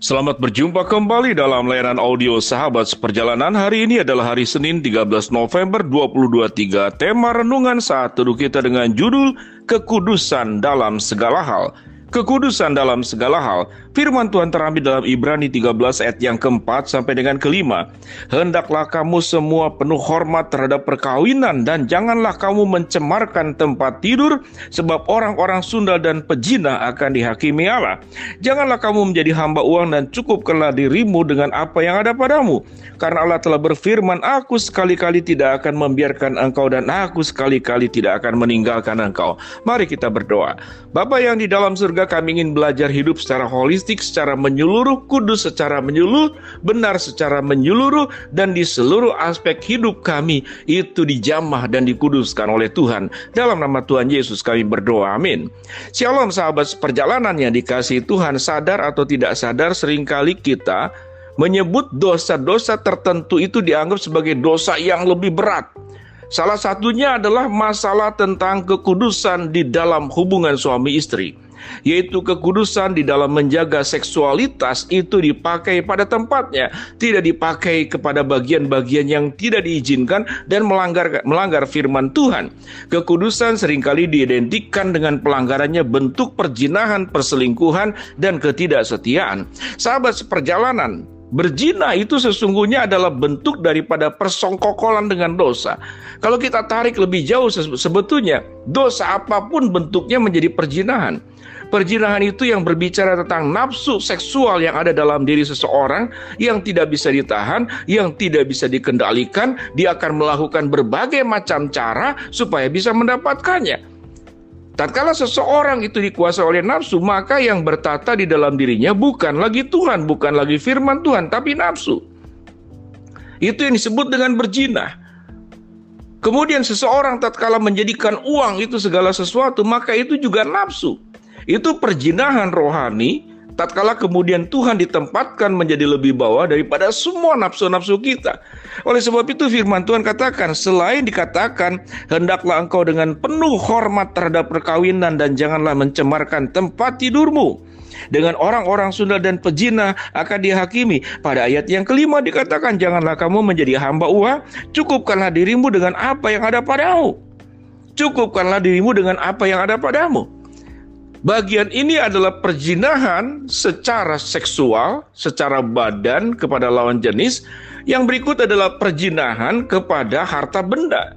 Selamat berjumpa kembali dalam layanan audio Sahabat Seperjalanan. Hari ini adalah hari Senin 13 November 2023. Tema renungan saat teduh kita dengan judul Kekudusan dalam segala hal. Kekudusan dalam segala hal. Firman Tuhan terambil dalam Ibrani 13 ayat yang keempat sampai dengan kelima. Hendaklah kamu semua penuh hormat terhadap perkawinan, dan janganlah kamu mencemarkan tempat tidur, sebab orang-orang sundal dan pejina akan dihakimi Allah. Janganlah kamu menjadi hamba uang, dan cukupkanlah dirimu dengan apa yang ada padamu. Karena Allah telah berfirman, aku sekali-kali tidak akan membiarkan engkau, dan aku sekali-kali tidak akan meninggalkan engkau. Mari kita berdoa. Bapa yang di dalam surga, kami ingin belajar hidup secara holistik, secara menyeluruh, kudus secara menyeluruh, benar secara menyeluruh, dan di seluruh aspek hidup kami itu dijamah dan dikuduskan oleh Tuhan. Dalam nama Tuhan Yesus kami berdoa, amin. Shalom sahabat seperjalanan yang dikasihi Tuhan. Sadar atau tidak sadar, seringkali kita menyebut dosa-dosa tertentu itu dianggap sebagai dosa yang lebih berat. Salah satunya adalah masalah tentang kekudusan di dalam hubungan suami istri, yaitu kekudusan di dalam menjaga seksualitas itu dipakai pada tempatnya, tidak dipakai kepada bagian-bagian yang tidak diizinkan dan melanggar firman Tuhan. Kekudusan seringkali diidentikan dengan pelanggarannya bentuk perzinahan, perselingkuhan, dan ketidaksetiaan. Sahabat seperjalanan, berzina itu sesungguhnya adalah bentuk daripada persongkokolan dengan dosa. Kalau kita tarik lebih jauh, sebetulnya dosa apapun bentuknya menjadi perzinahan. Perzinahan itu yang berbicara tentang nafsu seksual yang ada dalam diri seseorang yang tidak bisa ditahan, yang tidak bisa dikendalikan. Dia akan melakukan berbagai macam cara supaya bisa mendapatkannya. Tatkala seseorang itu dikuasai oleh nafsu, maka yang bertata di dalam dirinya bukan lagi Tuhan, bukan lagi firman Tuhan, tapi nafsu. Itu yang disebut dengan berzina. Kemudian seseorang tatkala menjadikan uang itu segala sesuatu, maka itu juga nafsu. Itu perzinahan rohani, tatkala kemudian Tuhan ditempatkan menjadi lebih bawah daripada semua nafsu-nafsu kita. Oleh sebab itu firman Tuhan katakan, selain dikatakan hendaklah engkau dengan penuh hormat terhadap perkawinan, dan janganlah mencemarkan tempat tidurmu, dengan orang-orang sundal dan pejina akan dihakimi. Pada ayat yang kelima dikatakan, janganlah kamu menjadi hamba uang, cukupkanlah dirimu dengan apa yang ada padamu. Cukupkanlah dirimu dengan apa yang ada padamu. Bagian ini adalah perzinahan secara seksual, secara badan kepada lawan jenis. Yang berikut adalah perzinahan kepada harta benda,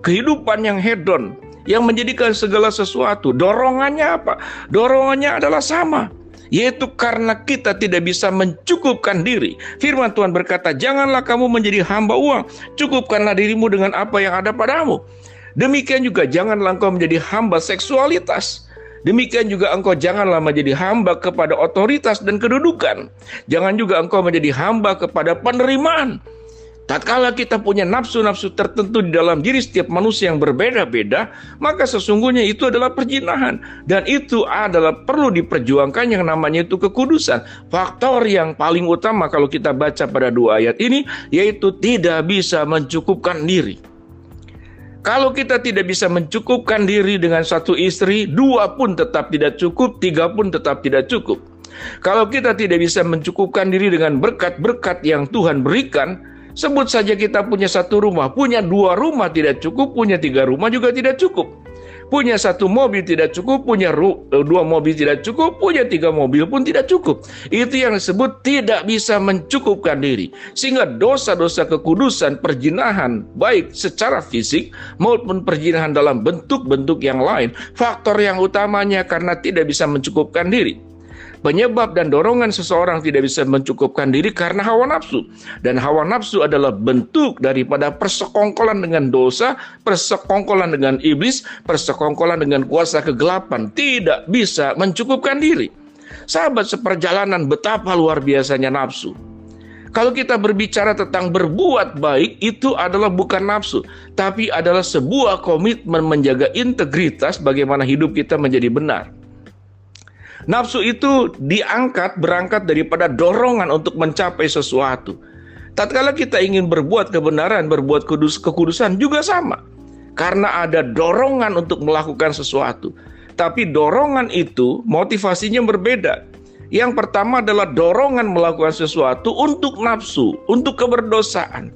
kehidupan yang hedon, yang menjadikan segala sesuatu. Dorongannya apa? Dorongannya adalah sama, yaitu karena kita tidak bisa mencukupkan diri. Firman Tuhan berkata, janganlah kamu menjadi hamba uang, cukupkanlah dirimu dengan apa yang ada padamu. Demikian juga janganlah engkau menjadi hamba seksualitas. Demikian juga engkau janganlah menjadi hamba kepada otoritas dan kedudukan. Jangan juga engkau menjadi hamba kepada penerimaan. Tatkala kita punya nafsu-nafsu tertentu di dalam diri setiap manusia yang berbeda-beda, maka sesungguhnya itu adalah perzinahan. Dan itu adalah perlu diperjuangkan yang namanya itu kekudusan. Faktor yang paling utama kalau kita baca pada dua ayat ini, yaitu tidak bisa mencukupkan diri. Kalau kita tidak bisa mencukupkan diri dengan satu istri, dua pun tetap tidak cukup, tiga pun tetap tidak cukup. Kalau kita tidak bisa mencukupkan diri dengan berkat-berkat yang Tuhan berikan, sebut saja kita punya satu rumah, punya dua rumah tidak cukup, punya tiga rumah juga tidak cukup. Punya satu mobil tidak cukup, punya dua mobil tidak cukup, punya tiga mobil pun tidak cukup. Itu yang disebut tidak bisa mencukupkan diri. Sehingga dosa-dosa kekudusan, perzinahan, baik secara fisik maupun perzinahan dalam bentuk-bentuk yang lain, faktor yang utamanya karena tidak bisa mencukupkan diri. Penyebab dan dorongan seseorang tidak bisa mencukupkan diri karena hawa nafsu. Dan hawa nafsu adalah bentuk daripada persekongkolan dengan dosa, persekongkolan dengan iblis, persekongkolan dengan kuasa kegelapan. Tidak bisa mencukupkan diri. Sahabat seperjalanan, betapa luar biasanya nafsu. Kalau kita berbicara tentang berbuat baik, itu adalah bukan nafsu, tapi adalah sebuah komitmen menjaga integritas bagaimana hidup kita menjadi benar. Nafsu itu berangkat daripada dorongan untuk mencapai sesuatu. Tatkala kita ingin berbuat kebenaran, berbuat kekudusan juga sama. Karena ada dorongan untuk melakukan sesuatu. Tapi dorongan itu motivasinya berbeda. Yang pertama adalah dorongan melakukan sesuatu untuk nafsu, untuk keberdosaan.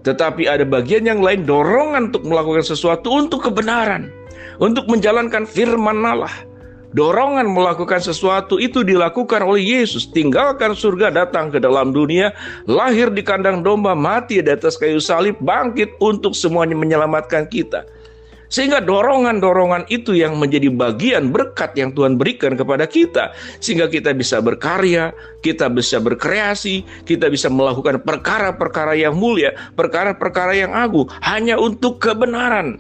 Tetapi ada bagian yang lain, dorongan untuk melakukan sesuatu untuk kebenaran, untuk menjalankan firman Allah. Dorongan melakukan sesuatu itu dilakukan oleh Yesus. Tinggalkan surga, datang ke dalam dunia, lahir di kandang domba, mati di atas kayu salib, bangkit untuk semuanya menyelamatkan kita. Sehingga dorongan-dorongan itu yang menjadi bagian berkat yang Tuhan berikan kepada kita. Sehingga kita bisa berkarya, kita bisa berkreasi, kita bisa melakukan perkara-perkara yang mulia, perkara-perkara yang agung, hanya untuk kebenaran.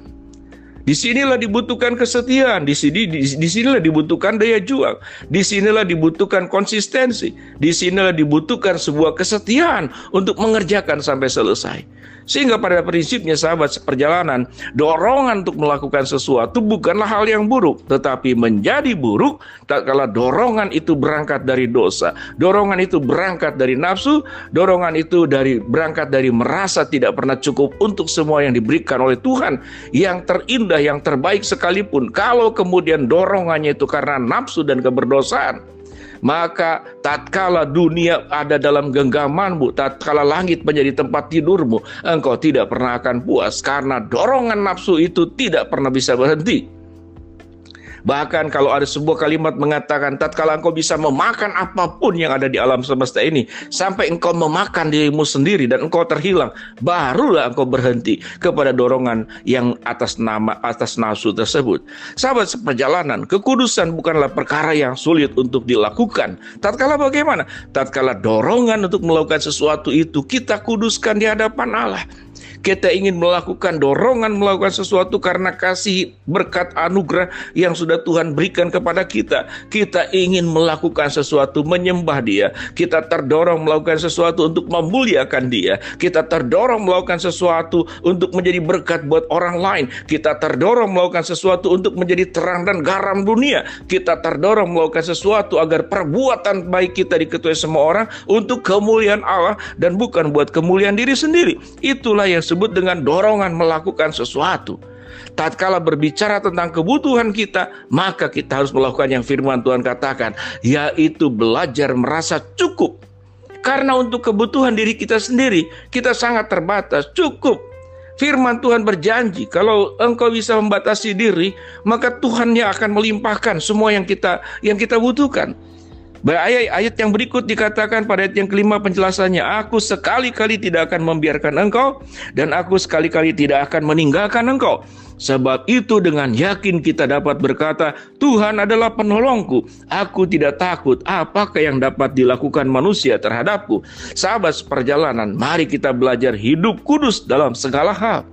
Disinilah dibutuhkan kesetiaan, disinilah dibutuhkan daya juang, disinilah dibutuhkan konsistensi, disinilah dibutuhkan sebuah kesetiaan untuk mengerjakan sampai selesai. Sehingga pada prinsipnya sahabat seperjalanan, dorongan untuk melakukan sesuatu bukanlah hal yang buruk, tetapi menjadi buruk tatkala dorongan itu berangkat dari dosa, dorongan itu berangkat dari nafsu, dorongan itu berangkat dari merasa tidak pernah cukup untuk semua yang diberikan oleh Tuhan, yang terindah, yang terbaik sekalipun. Kalau kemudian dorongannya itu karena nafsu dan keberdosaan, maka tatkala dunia ada dalam genggamanmu, tatkala langit menjadi tempat tidurmu, engkau tidak pernah akan puas, karena dorongan nafsu itu tidak pernah bisa berhenti. Bahkan kalau ada sebuah kalimat mengatakan, tatkala engkau bisa memakan apapun yang ada di alam semesta ini, sampai engkau memakan dirimu sendiri dan engkau terhilang, barulah engkau berhenti kepada dorongan yang atas nafsu tersebut. Sahabat seperjalanan, kekudusan bukanlah perkara yang sulit untuk dilakukan. Tatkala bagaimana? Tatkala dorongan untuk melakukan sesuatu itu kita kuduskan di hadapan Allah. Kita ingin melakukan dorongan melakukan sesuatu karena kasih berkat anugerah yang sudah Tuhan berikan kepada kita. Kita ingin melakukan sesuatu menyembah Dia. Kita terdorong melakukan sesuatu untuk memuliakan Dia. Kita terdorong melakukan sesuatu untuk menjadi berkat buat orang lain. Kita terdorong melakukan sesuatu untuk menjadi terang dan garam dunia. Kita terdorong melakukan sesuatu agar perbuatan baik kita diketahui semua orang untuk kemuliaan Allah dan bukan buat kemuliaan diri sendiri. Itulah yang disebut dengan dorongan melakukan sesuatu. Tatkala berbicara tentang kebutuhan kita, maka kita harus melakukan yang firman Tuhan katakan, yaitu belajar merasa cukup. Karena untuk kebutuhan diri kita sendiri, kita sangat terbatas, cukup. Firman Tuhan berjanji, kalau engkau bisa membatasi diri, maka Tuhan yang akan melimpahkan semua yang kita butuhkan. Ayat yang berikut dikatakan pada ayat yang kelima penjelasannya, aku sekali-kali tidak akan membiarkan engkau, dan aku sekali-kali tidak akan meninggalkan engkau. Sebab itu dengan yakin kita dapat berkata, Tuhan adalah penolongku, aku tidak takut apakah yang dapat dilakukan manusia terhadapku. Sahabat seperjalanan, mari kita belajar hidup kudus dalam segala hal.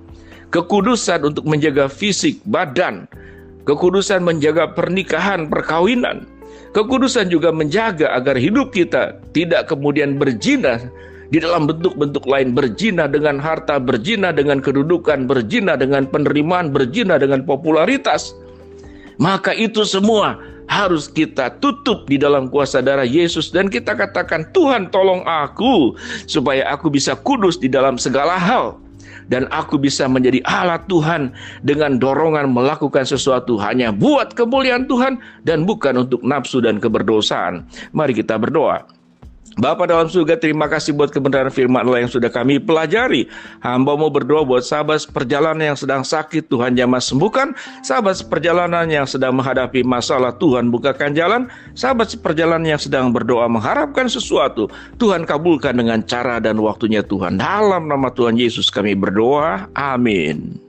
Kekudusan untuk menjaga fisik, badan. Kekudusan menjaga pernikahan, perkawinan. Kekudusan juga menjaga agar hidup kita tidak kemudian berzina di dalam bentuk-bentuk lain, berzina dengan harta, berzina dengan kedudukan, berzina dengan penerimaan, berzina dengan popularitas. Maka itu semua harus kita tutup di dalam kuasa darah Yesus, dan kita katakan, Tuhan tolong aku supaya aku bisa kudus di dalam segala hal. Dan aku bisa menjadi alat Tuhan dengan dorongan melakukan sesuatu hanya buat kemuliaan Tuhan dan bukan untuk nafsu dan keberdosaan. Mari kita berdoa. Bapa dalam surga, terima kasih buat kebenaran firman Allah yang sudah kami pelajari. Hamba mau berdoa buat sahabat seperjalanan yang sedang sakit, Tuhan jamah sembuhkan. Sahabat seperjalanan yang sedang menghadapi masalah, Tuhan bukakan jalan. Sahabat seperjalanan yang sedang berdoa mengharapkan sesuatu, Tuhan kabulkan dengan cara dan waktunya Tuhan. Dalam nama Tuhan Yesus kami berdoa, amin.